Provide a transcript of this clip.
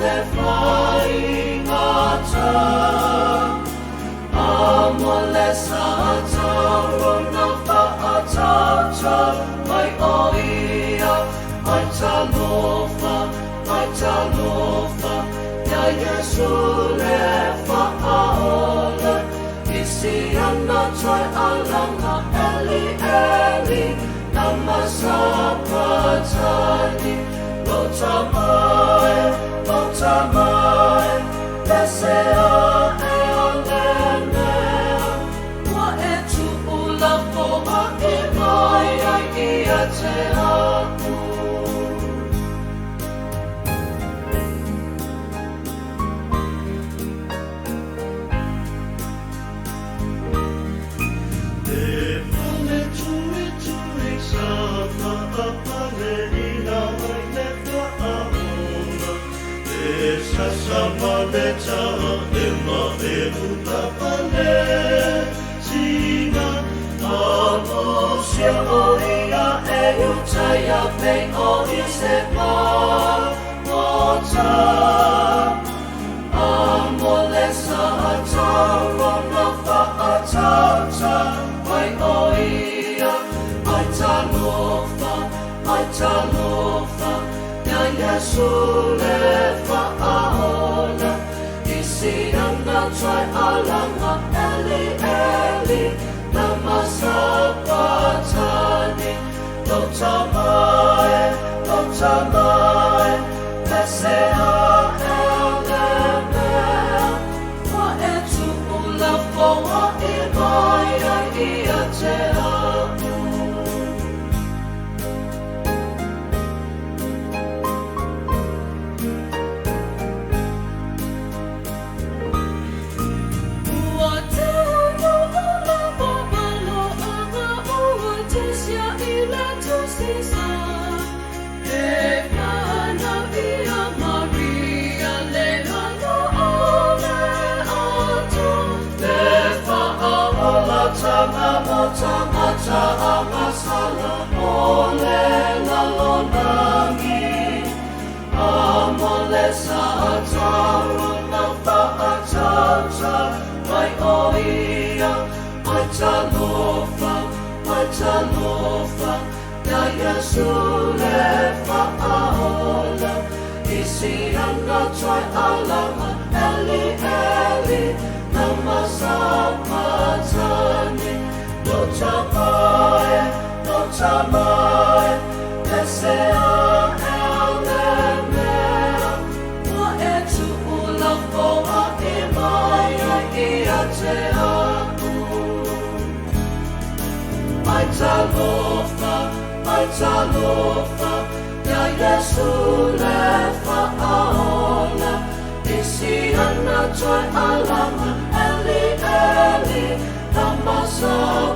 le faigata. Amo le satauro na faatautau mai oia. Ai Talofa, ya Iesu le Faaola. Isi ana toi alaga Eli Eli Lama Sapatani. Lo tamae, lesea e alemea. Wa e tuulafoai mai ai Iutaia. Sasa maleta ema utapale sina Amusia oia Iutaia pei oi se pagota. Amo le satauro na faatautau mai oia. Ai Talofa, ya Iesu le Faaola. Isi ana toi alaga Eli Eli Lama Sapatani. Lo tamae, lesea e alemea. Wa e tuulafoai mai ai Iutaia. Tusi Sa, fanau Maria le Alo le Atua, Tama tagata amasala ole lalonangi. Amo le satauro na faatautau mai oia. Ai Talofa, ya Iesu le Faaola. Isi ana toi alaga Eli Eli Lama Sapatani. Lo tamae, lesea e alemea. Wa e tuulafoai mai ai Iutaia. Ai Talofa, ya Iesu le Faaola. Isi ana toi alaga Eli Eli Lama Sapatani.